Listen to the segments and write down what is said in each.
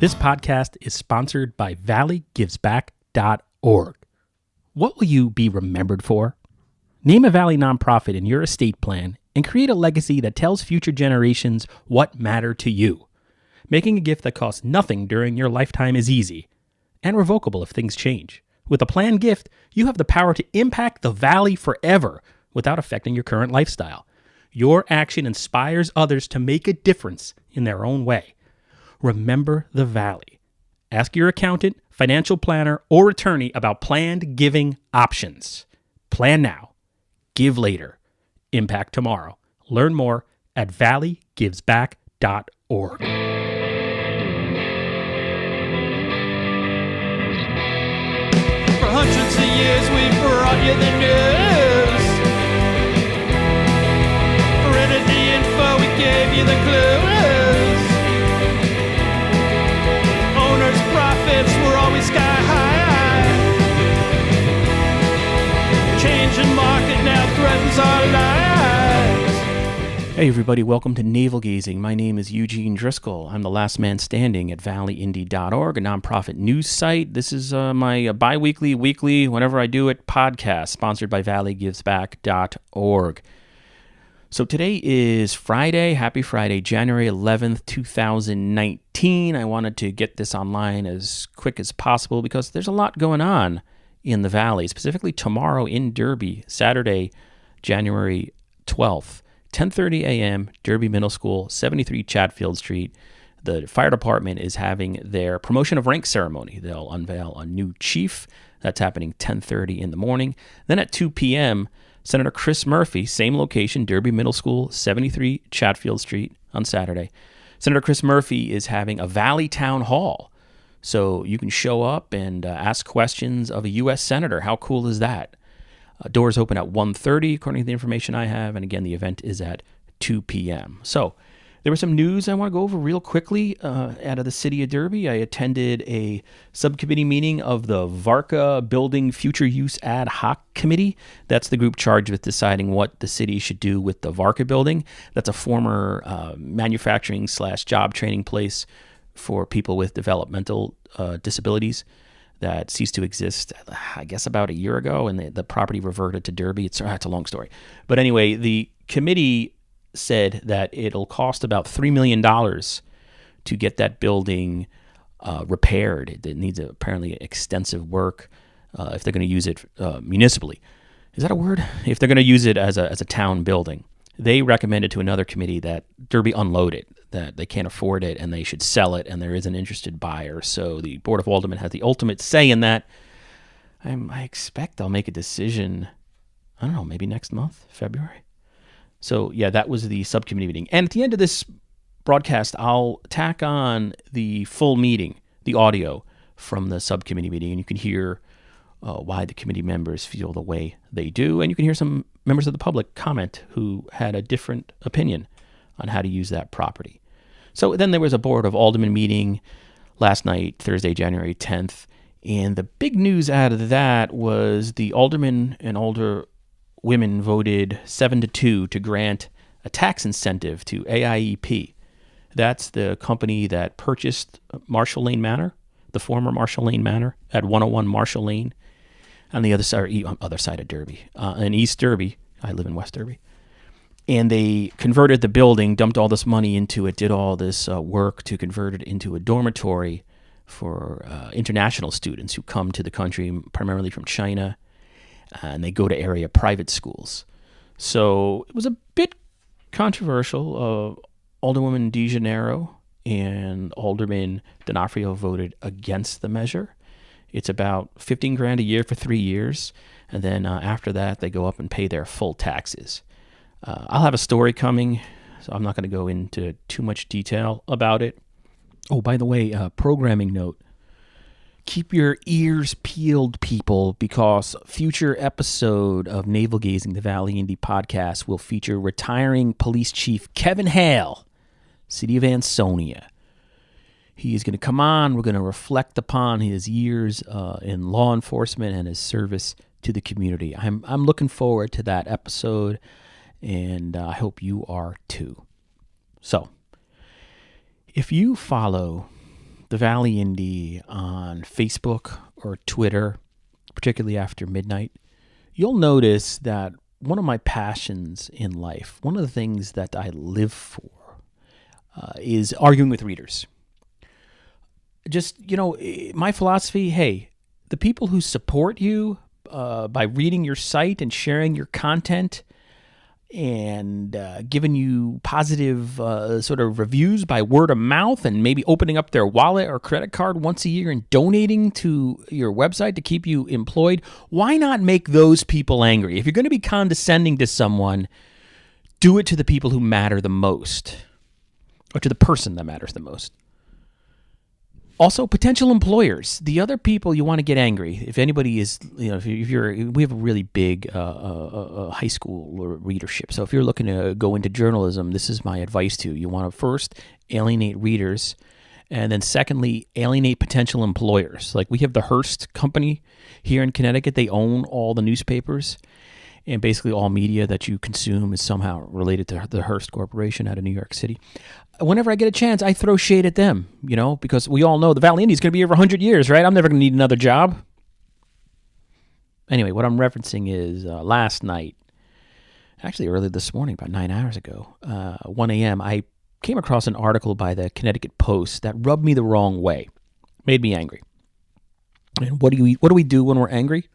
This podcast is sponsored by valleygivesback.org. What will you be remembered for? Name a Valley nonprofit in your estate plan and create a legacy that tells future generations what mattered to you. Making a gift that costs nothing during your lifetime is easy and revocable if things change. With a planned gift, you have the power to impact the Valley forever without affecting your current lifestyle. Your action inspires others to make a difference in their own way. Remember the Valley. Ask your accountant, financial planner, or attorney about planned giving options. Plan now. Give later. Impact tomorrow. Learn more at valleygivesback.org. For hundreds of years we brought you the news. For the info we gave you the clues. Owners' profits were always sky high. Changing market now threatens our lives. Hey everybody, welcome to Navel Gazing. My name is Eugene Driscoll. I'm the last man standing at valleyindy.org, a nonprofit news site. This is my bi-weekly, weekly, whenever I do it, podcast sponsored by valleygivesback.org. So today is Friday. Happy Friday, January 11th, 2019. I wanted to get this online as quick as possible because there's a lot going on in the Valley, specifically tomorrow in Derby, Saturday, January 12th. 10:30 a.m., Derby Middle School, 73 Chatfield Street. The fire department is having their promotion of rank ceremony. They'll unveil a new chief. That's happening 10:30 in the morning. Then at 2 p.m., Senator Chris Murphy, same location, Derby Middle School, 73 Chatfield Street on Saturday. Senator Chris Murphy is having a Valley Town Hall. So you can show up and ask questions of a U.S. Senator. How cool is that? Doors open at 1:30, according to the information I have. And again, the event is at 2 p.m. So there was some news I want to go over real quickly out of the city of Derby. I attended a subcommittee meeting of the VARCA Building Future Use Ad Hoc Committee. That's the group charged with deciding what the city should do with the VARCA building. That's a former manufacturing/job training place for people with developmental disabilities that ceased to exist, I guess, about a year ago, and the property reverted to Derby. It's a long story. But anyway, the committee said that it'll cost about $3 million to get that building repaired. It needs apparently extensive work if they're going to use it municipally. Is that a word? If they're going to use it as a town building. They recommended to another committee that Derby unload it, that they can't afford it and they should sell it, and there is an interested buyer. So the Board of Aldermen has the ultimate say in that. I expect I'll make a decision, I don't know, maybe next month, February. So yeah, that was the subcommittee meeting. And at the end of this broadcast, I'll tack on the full meeting, the audio from the subcommittee meeting, and you can hear why the committee members feel the way they do. And you can hear some members of the public comment who had a different opinion on how to use that property. So then there was a Board of Aldermen meeting last night, Thursday, January 10th. And the big news out of that was the aldermen and alderwomen voted 7-2 to grant a tax incentive to AIEP. That's the company that purchased Marshall Lane Manor, the former Marshall Lane Manor at 101 Marshall Lane on the other side of Derby, in East Derby. I live in West Derby. And they converted the building, dumped all this money into it, did all this work to convert it into a dormitory for international students who come to the country, primarily from China, and they go to area private schools. So it was a bit controversial. Alderwoman DeGennaro and Alderman D'Onofrio voted against the measure. It's about $15,000 a year for 3 years, and then after that, they go up and pay their full taxes. I'll have a story coming, so I'm not going to go into too much detail about it. Oh, by the way, programming note. Keep your ears peeled, people, because future episode of Navel Gazing, the Valley Indy podcast, will feature retiring police chief Kevin Hale, city of Ansonia. He's going to come on. We're going to reflect upon his years in law enforcement and his service to the community. I'm looking forward to that episode, and I hope you are too. So, if you follow the Valley Indie on Facebook or Twitter, particularly after midnight, you'll notice that one of my passions in life, one of the things that I live for, is arguing with readers. Just, my philosophy, hey, the people who support you by reading your site and sharing your content and giving you positive sort of reviews by word of mouth and maybe opening up their wallet or credit card once a year and donating to your website to keep you employed, why not make those people angry? If you're going to be condescending to someone, do it to the people who matter the most, or to the person that matters the most. Also, potential employers, the other people you want to get angry. If anybody is, we have a really big high school readership. So if you're looking to go into journalism, this is my advice to you. You want to first alienate readers, and then secondly, alienate potential employers. Like we have the Hearst Company here in Connecticut. They own all the newspapers, and basically all media that you consume is somehow related to the Hearst Corporation out of New York City. Whenever I get a chance, I throw shade at them, because we all know the Valley Indie is going to be here for 100 years, right? I'm never going to need another job. Anyway, what I'm referencing is last night, actually early this morning, about 9 hours ago, 1 a.m., I came across an article by the Connecticut Post that rubbed me the wrong way, made me angry. And what do we do when we're angry?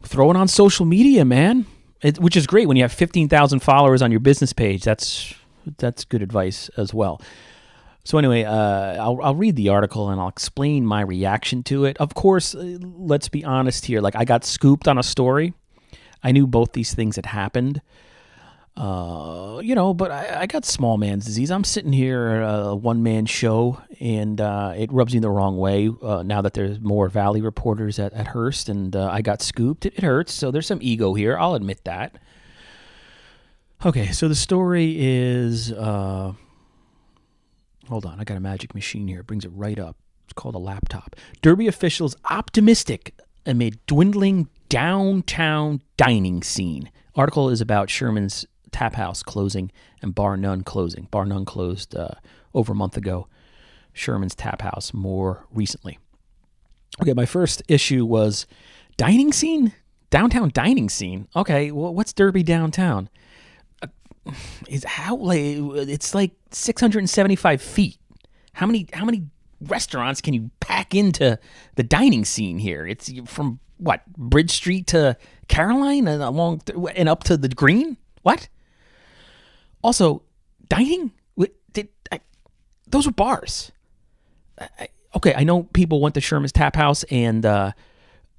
Throw it on social media, man, which is great when you have 15,000 followers on your business page. That's good advice as well. So anyway, I'll read the article and I'll explain my reaction to it. Of course, let's be honest here. Like I got scooped on a story. I knew both these things had happened. But I got small man's disease. I'm sitting here a one-man show, and it rubs me the wrong way now that there's more Valley reporters at Hearst, and I got scooped. It hurts, so there's some ego here. I'll admit that. Okay, so the story is... hold on, I got a magic machine here. It brings it right up. It's called a laptop. Derby officials optimistic amid dwindling downtown dining scene. Article is about Sherman's Tap House closing and Bar None closing. Bar None closed over a month ago. Sherman's Tap House more recently. Okay, my first issue was dining scene? Downtown dining scene? Okay, well, what's Derby downtown? It's like 675 feet. How many restaurants can you pack into the dining scene here? It's from what, Bridge Street to Caroline and and up to the Green? What? Also, dining? Those were bars. Okay, I know people went to Sherman's Tap House, and I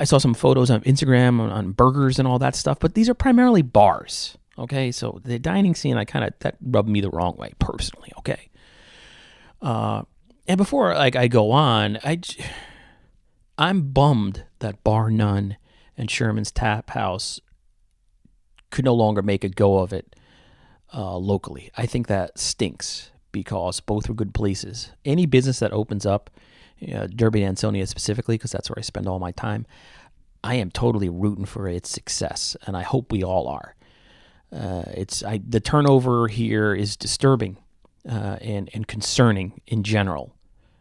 saw some photos on Instagram on burgers and all that stuff, but these are primarily bars. Okay, so the dining scene, that rubbed me the wrong way personally. Okay, and before I go on, I'm bummed that Bar None and Sherman's Tap House could no longer make a go of it locally. I think that stinks because both were good places. Any business that opens up, Derby and Ansonia specifically, because that's where I spend all my time, I am totally rooting for its success, and I hope we all are. The turnover here is disturbing and concerning in general,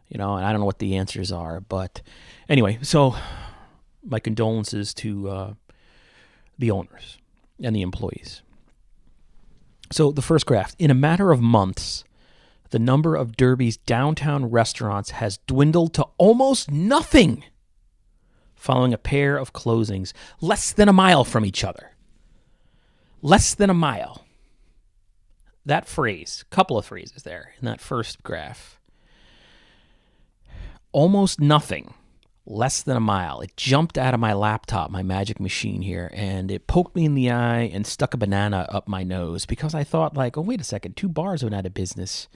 and I don't know what the answers are, but anyway, so my condolences to the owners and the employees. So the first graph, in a matter of months, the number of Derby's downtown restaurants has dwindled to almost nothing following a pair of closings less than a mile from each other. Less than a mile. That phrase, couple of phrases there in that first graph. Almost nothing. Less than a mile. It jumped out of my laptop, my magic machine here, and it poked me in the eye and stuck a banana up my nose because I thought, oh, wait a second, 2 bars went out of business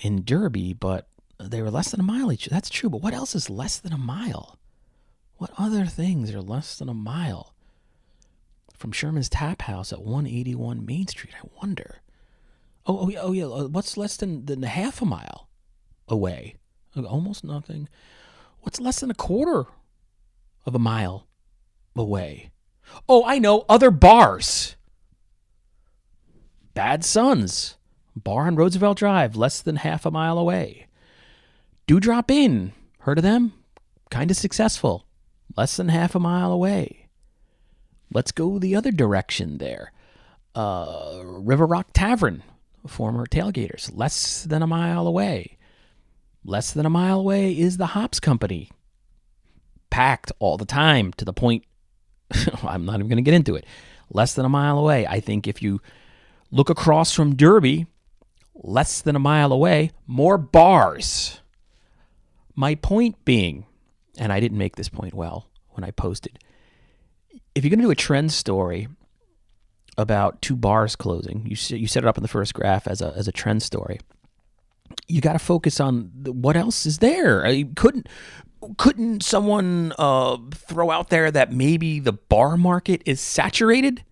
in Derby, but they were less than a mile each. That's true, but what else is less than a mile? What other things are less than a mile? From Sherman's Tap House at 181 Main Street, I wonder. Oh yeah. What's less than half a mile away? Almost nothing. What's less than a quarter of a mile away? Oh, I know. Other bars. Bad Sons. Bar on Roosevelt Drive, less than half a mile away. Dewdrop Inn, heard of them? Kind of successful. Less than half a mile away. Let's go the other direction there. River Rock Tavern, former tailgaters, less than a mile away. Less than a mile away is the Hops Company. Packed all the time to the point, I'm not even going to get into it. Less than a mile away. I think if you look across from Derby, less than a mile away, more bars. My point being, and I didn't make this point well when I posted, if you're going to do a trend story about 2 bars closing, you set it up in the first graph as a trend story, you got to focus on what else is there. Couldn't someone throw out there that maybe the bar market is saturated?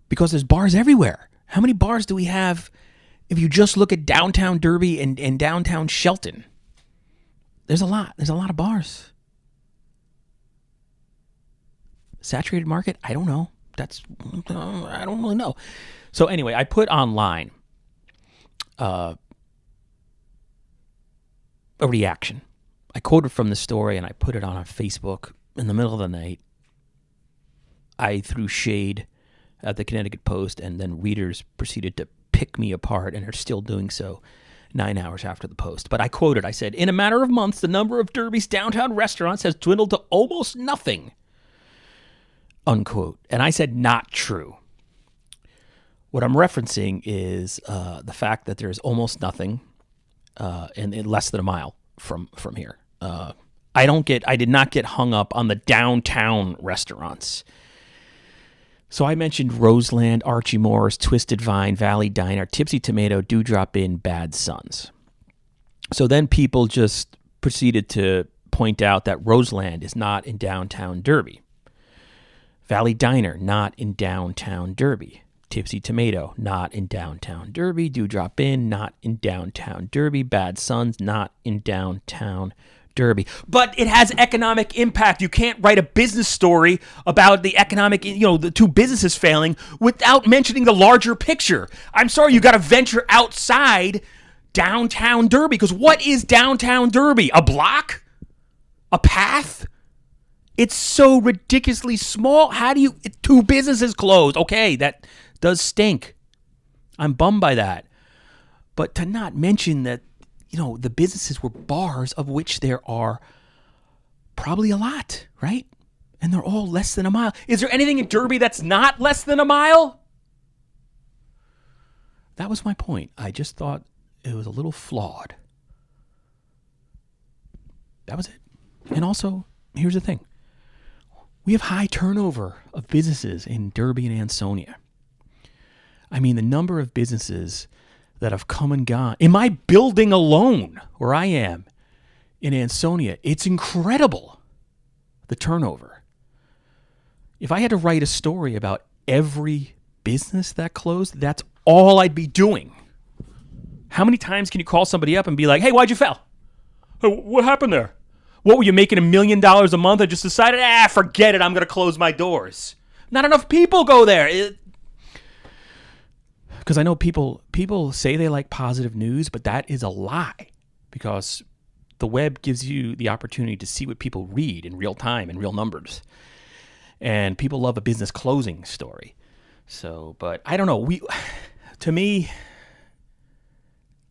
Because there's bars everywhere. How many bars do we have if you just look at downtown Derby and downtown Shelton? There's a lot. There's a lot of bars. Saturated market? I don't know. I don't really know. So anyway, I put online a reaction. I quoted from the story and I put it on Facebook in the middle of the night. I threw shade at the Connecticut Post, and then readers proceeded to pick me apart and are still doing so 9 hours after the post. But I quoted, I said, "In a matter of months, the number of Derby's downtown restaurants has dwindled to almost nothing," unquote. And I said, not true. What I'm referencing is the fact that there's almost nothing in less than a mile from here. I did not get hung up on the downtown restaurants. So I mentioned Roseland, Archie Moore's, Twisted Vine, Valley Diner, Tipsy Tomato, Dewdrop Inn, Bad Sons. So then people just proceeded to point out that Roseland is not in downtown Derby. Valley Diner, not in downtown Derby. Tipsy Tomato, not in downtown Derby. Dewdrop Inn, not in downtown Derby. Bad Sons, not in downtown Derby. But it has economic impact. You can't write a business story about the economic, the 2 businesses failing without mentioning the larger picture. I'm sorry, you got to venture outside downtown Derby, because what is downtown Derby? A block? A path? It's so ridiculously small. How do you... 2 businesses closed. Okay, that does stink. I'm bummed by that. But to not mention that, the businesses were bars, of which there are probably a lot, right? And they're all less than a mile. Is there anything in Derby that's not less than a mile? That was my point. I just thought it was a little flawed. That was it. And also, here's the thing. We have high turnover of businesses in Derby and Ansonia. I mean, the number of businesses that have come and gone. In my building alone, where I am, in Ansonia, it's incredible, the turnover. If I had to write a story about every business that closed, that's all I'd be doing. How many times can you call somebody up and be like, "Hey, why'd you fail? Hey, what happened there? What, were you making $1 million a month? I just decided, forget it, I'm going to close my doors." Not enough people go there. Because I know people say they like positive news, but that is a lie, because the web gives you the opportunity to see what people read in real time in real numbers. And people love a business closing story. So, but I don't know. To me,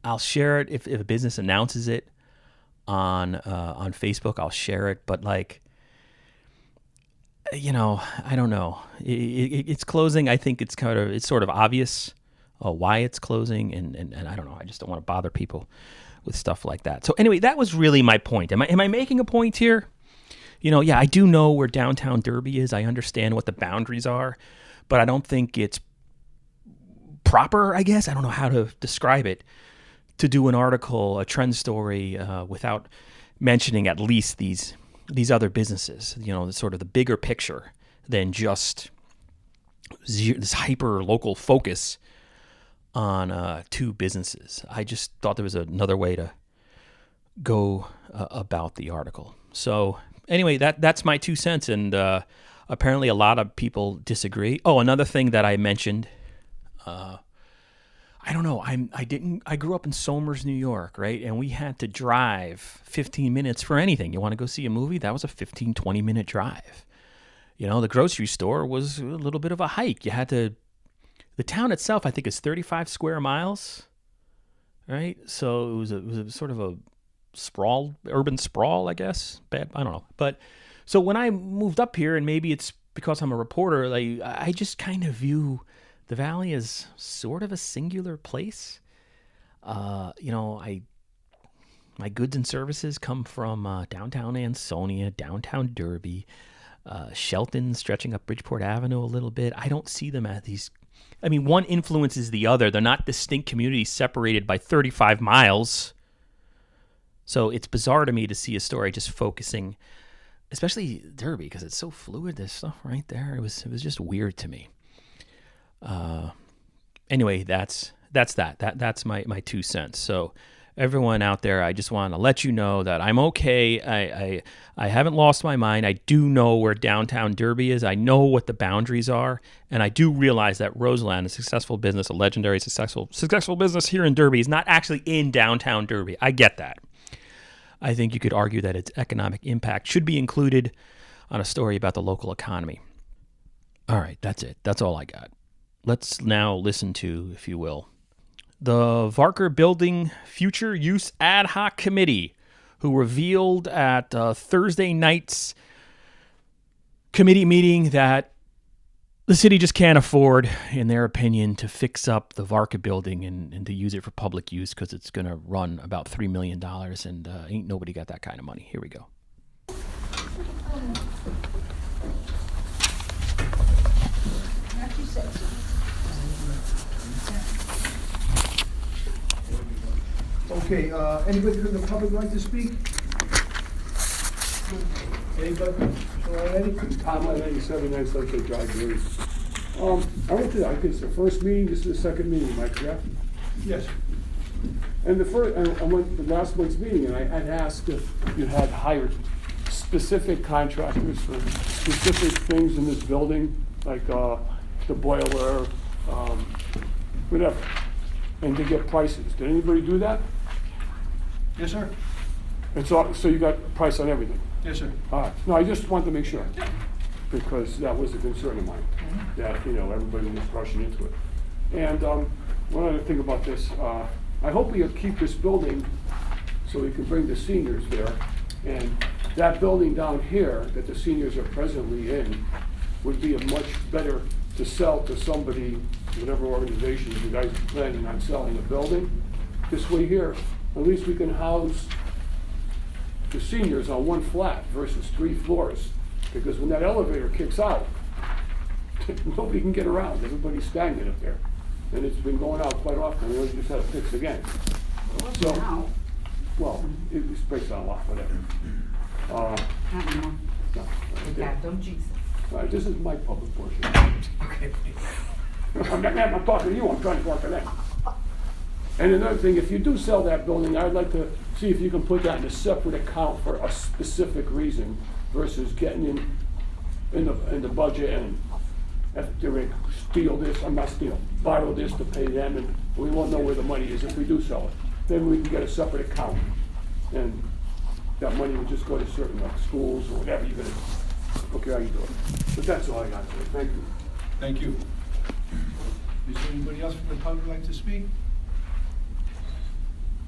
I'll share it if a business announces it on Facebook. I'll share it, but I don't know. It's closing. I think it's sort of obvious why it's closing, and I don't know. I just don't want to bother people with stuff like that. So anyway, that was really my point. Am I making a point here? I do know where downtown Derby is. I understand what the boundaries are, but I don't think it's proper, I guess. I don't know how to describe it, to do an article, a trend story, without mentioning at least these other businesses, sort of the bigger picture than just this hyper local focus on 2 businesses. I just thought there was another way to go about the article. So anyway, that's my 2 cents, and apparently a lot of people disagree. Oh, another thing that I mentioned, I don't know. I grew up in Somers, New York, right? And we had to drive 15 minutes for anything. You want to go see a movie? That was a 15, 20-minute drive. The grocery store was a little bit of a hike. The town itself, I think, is 35 square miles, right? So it was a sort of a urban sprawl, I guess. Bad, I don't know. But so when I moved up here, and maybe it's because I'm a reporter, I just kind of view the Valley as sort of a singular place. My goods and services come from downtown Ansonia, downtown Derby, Shelton, stretching up Bridgeport Avenue a little bit. I don't see them as these. I mean, one influences the other. They're not distinct communities separated by 35 miles. So it's bizarre to me to see a story just focusing, especially Derby, because it's so fluid. There's stuff right there. It was just weird to me. Anyway, that's that. That's my 2 cents. So everyone out there, I just want to let you know that I'm okay. I haven't lost my mind. I do know where downtown Derby is. I know what the boundaries are, and I do realize that Roseland, a successful business, a legendary successful business here in Derby, is not actually in downtown Derby. I get that. I think you could argue that its economic impact should be included on a story about the local economy. All right, that's it. That's all I got. Let's now listen to, if you will, the VARCA Building Future Use Ad Hoc Committee, who revealed at Thursday night's committee meeting that the city just can't afford, in their opinion, to fix up the VARCA building and to use it for public use because it's going to run about $3 million, and ain't nobody got that kind of money. Here we go. Okay, anybody from the public like to speak? Anybody? Tom, I 97 Sunset Drive, Derby. I went to, I think it's the first meeting, this is the second meeting, am I correct? Yes. And I went to last month's meeting, and I had asked if you had hired specific contractors for specific things in this building, like the boiler, whatever, and to get prices. Did anybody do that? Yes, sir. And so you got a price on everything? Yes, sir. All right. No, I just wanted to make sure, because that was a concern of mine, that, everybody was rushing into it. And one other thing about this, I hope we keep this building so we can bring the seniors there. And that building down here that the seniors are presently in would be a much better to sell to somebody, whatever organization you guys are planning on selling a building. This way here, at least we can house the seniors on one flat versus 3 floors. Because when that elevator kicks out, nobody can get around. Everybody's stagnant up there. And it's been going out quite often. We just had to fix again. So, well, it breaks down a lot, whatever. Not anymore. No, God, don't jinx it. this is my public portion. Okay. I'm talking to you, I'm trying to talk to them. And another thing, if you do sell that building, I'd like to see if you can put that in a separate account for a specific reason versus getting in the budget and if they steal this, I'm not steal, borrow this to pay them, and we won't know where the money is if we do sell it. Then we can get a separate account, and that money would just go to certain schools or whatever you're gonna, okay, how you do it. But that's all I got today, thank you. Thank you. Is there anybody else from the public like to speak?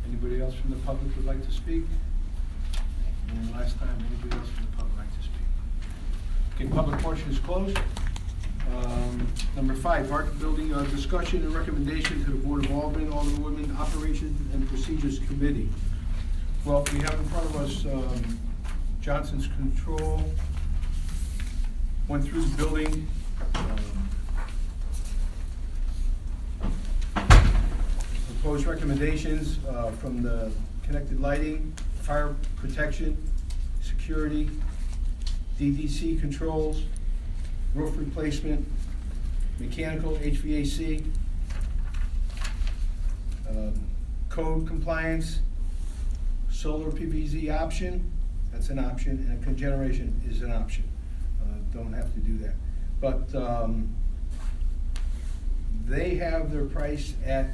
Anybody else from the public would like to speak? And last time, anybody else from the public like to speak? Okay, public portion is closed. Number 5, VARCA building discussion and recommendation to the Board of Aldermen Operations and Procedures Committee. Well, we have in front of us Johnson's Control, went through the building. Proposed recommendations from the connected lighting, fire protection, security, DDC controls, roof replacement, mechanical HVAC, code compliance, solar PVZ option, that's an option, and cogeneration is an option. Don't have to do that. But they have their price at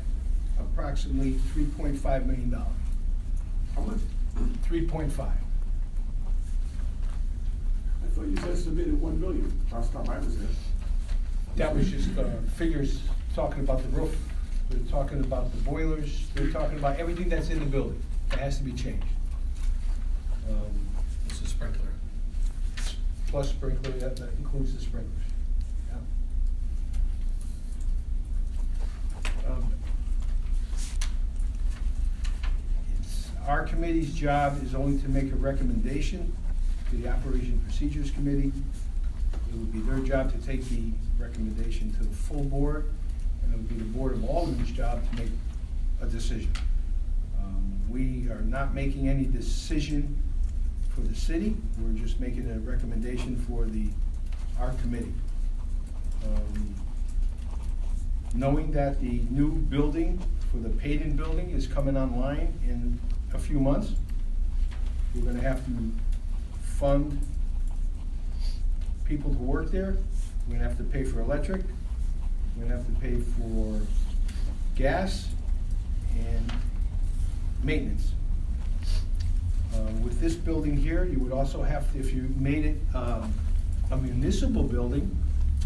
approximately $3.5 million. How much? 3.5. I thought you estimated 1 million last time I was there. That was just figures talking about the roof, they're talking about the boilers, they're talking about everything that's in the building that has to be changed. This is sprinkler. Plus sprinkler, that includes the sprinklers. Yeah. Our committee's job is only to make a recommendation to the Operations Procedures Committee. It would be their job to take the recommendation to the full board, and it would be the Board of Aldermen's job to make a decision. We are not making any decision for the city, we're just making a recommendation for our committee. Knowing that the new building for the paid-in building is coming online in a few months, we're gonna have to fund people to work there, we're gonna have to pay for electric, we're gonna have to pay for gas and maintenance. With this building here, you would also have to, if you made it a municipal building,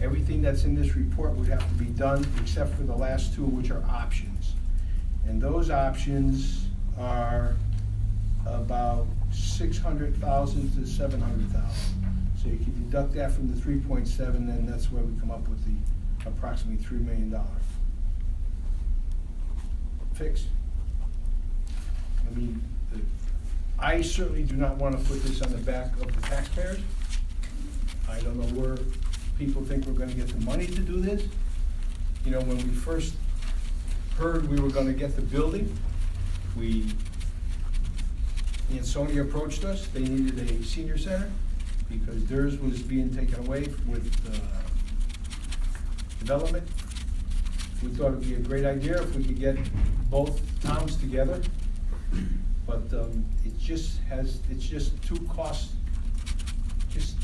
everything that's in this report would have to be done except for the last two, which are options. And those options are about $600,000 to $700,000. So you can deduct that from the 3.7, and that's where we come up with the approximately $3 million fix. I mean, I certainly do not want to put this on the back of the taxpayers. I don't know where people think we're gonna get the money to do this. You know, when we first heard we were gonna get the building, Ansonia approached us. They needed a senior center because theirs was being taken away with development. We thought it'd be a great idea if we could get both towns together, but it's just too cost, just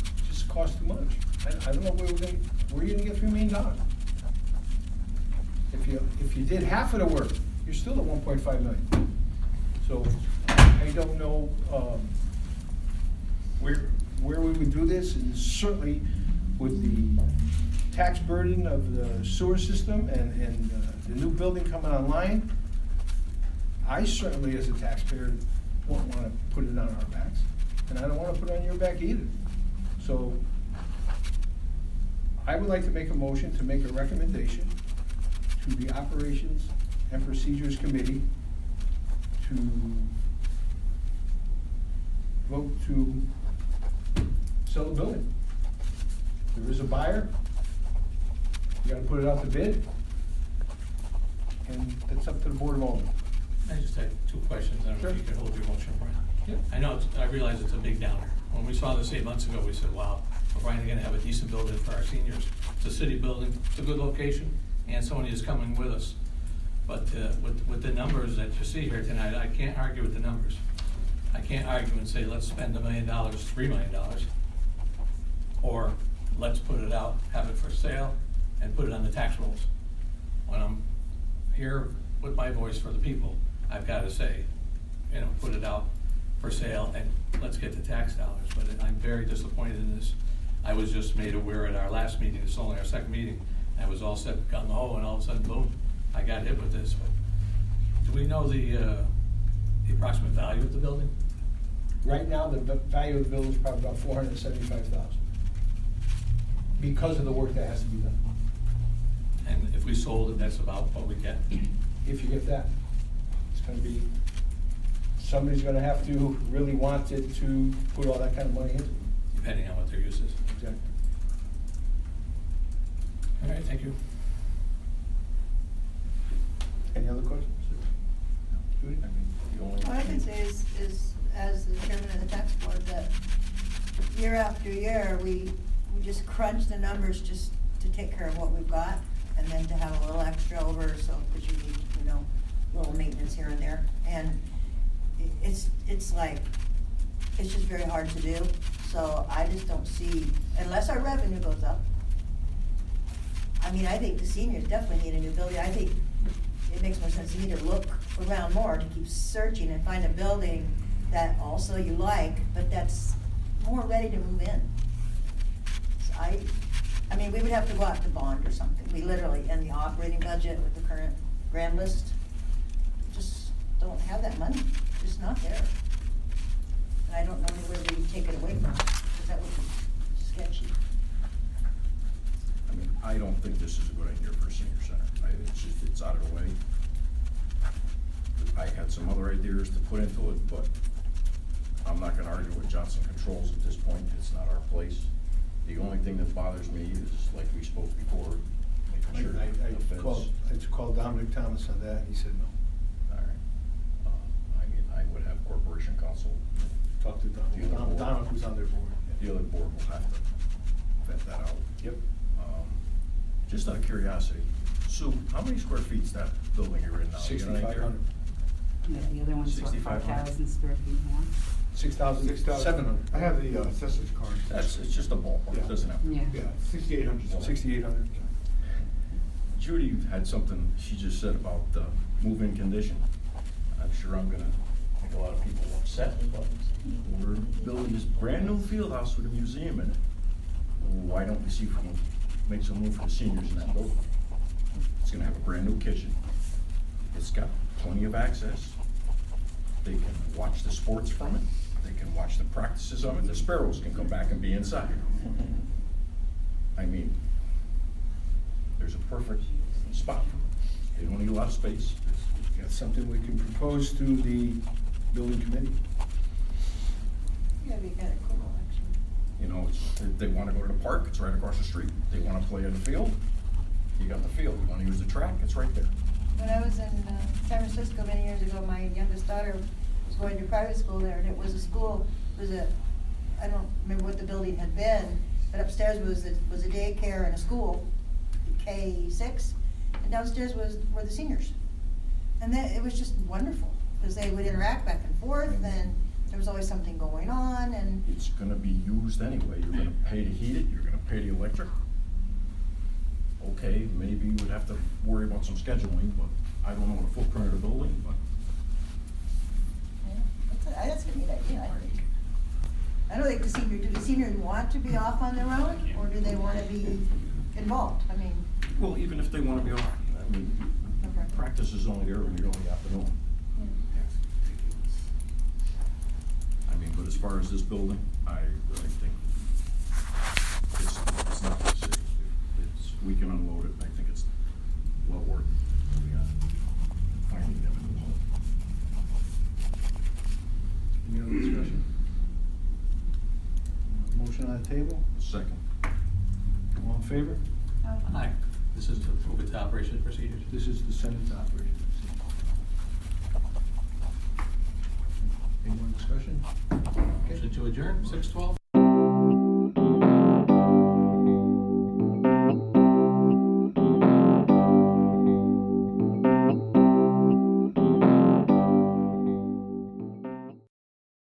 cost too much. I don't know where you're gonna get $3 million. If you did half of the work, you're still at 1.5 million. So I don't know where we would do this, and certainly with the tax burden of the sewer system and the new building coming online, I certainly as a taxpayer won't want to put it on our backs, and I don't want to put it on your back either. So I would like to make a motion to make a recommendation to the Operations and Procedures Committee to vote to sell the building. There is a buyer, you gotta put it out to bid, and it's up to the Board of Aldermen. I just had two questions. I don't know if you could hold your motion, Brian. Yeah. I know, I realize it's a big downer. When we saw this 8 months ago, we said, wow, we're finally gonna have a decent building for our seniors. It's a city building, it's a good location, and Sony is coming with us. But with the numbers that you see here tonight, I can't argue with the numbers. I can't argue and say, let's spend $1 million, $3 million, or let's put it out, have it for sale, and put it on the tax rolls. When I'm here with my voice for the people, I've got to say, you know, put it out for sale and let's get the tax dollars. But I'm very disappointed in this. I was just made aware at our last meeting, it's only our second meeting, and I was all set gung-ho, and all of a sudden, boom, I got hit with this. But do we know the approximate value of the building? Right now, the value of the building is probably about $475,000 because of the work that has to be done. And if we sold it, that's about what we get. If you get that, it's gonna be, somebody's gonna have to really want it to put all that kind of money into it. Depending on what their use is. Exactly. All right, thank you. Any other questions? Judy? I mean, the only- All I can say is as the chairman of the tax board, that year after year, we just crunch the numbers just to take care of what we've got, and then to have a little extra over, so, because you need, you know, little maintenance here and there. And it's like, it's just very hard to do, so I just don't see, unless our revenue goes up. I mean, I think the seniors definitely need a new building. I think it makes more sense to me to look around more, to keep searching and find a building that also you like, but that's more ready to move in. So I mean, we would have to go out to bond or something. We literally, in the operating budget with the current grand list, just don't have that money, just not there. And I don't know where we take it away from, because that would be sketchy. I mean, I don't think this is a good idea for a senior center. It's out of the way. I had some other ideas to put into it, but I'm not gonna argue with Johnson Controls at this point. It's not our place. The only thing that bothers me is, like we spoke before, making sure the fence. I called Dominic Thomas on that, and he said no. All right. I mean, I would have corporation counsel. Talk to Dominic, who's on their board. The other board will have to vet that out. Yep. Just out of curiosity, Sue, how many square feet is that building you're in now? You got any idea? 6,500. Yeah, the other one's about 6,500. 5,000 square feet more. 6,700. I have the assessor's card. It's just a ballpark, Yeah. doesn't have to. Yeah. Yeah, 6,800. 6,800. Judy had something she just said about move-in condition. I'm sure I'm gonna make a lot of people upset, but we're building this brand-new field house with a museum in it. Why don't we see if we can make some room for the seniors in that building? It's gonna have a brand-new kitchen. It's got plenty of access. They can watch the sports from it. They can watch the practices of it. The sparrows can come back and be inside. I mean, there's a perfect spot. They don't need a lot of space. That's something we can propose to the building committee. Yeah, it'd be kinda cool, actually. You know, they wanna go to the park, it's right across the street. They wanna play in the field, you got the field. You wanna use the track, it's right there. When I was in San Francisco many years ago, my youngest daughter was going to private school there, and it was a school, I don't remember what the building had been, but upstairs was a daycare and a school, K-6, and downstairs were the seniors. And then, it was just wonderful, because they would interact back and forth, and there was always something going on, and It's gonna be used anyway. You're gonna pay to heat it, you're gonna pay the electric. Okay, maybe we'd have to worry about some scheduling, but I don't know the footprint of the building, but yeah, that's a neat idea, I think. I don't think do the seniors want to be off on their own, or do they wanna be involved? I mean, well, even if they wanna be off, I mean, okay. practice is only there in the early afternoon. I mean, but as far as this building, I really think it's not the city. We can unload it, I think it's well worth finding them in the home. Any other discussion? Motion on the table, Second. all in favor? Aye. This is to approve its operation procedures. This is the Senate's operation. Any more discussion? Motion to adjourn, 6:12.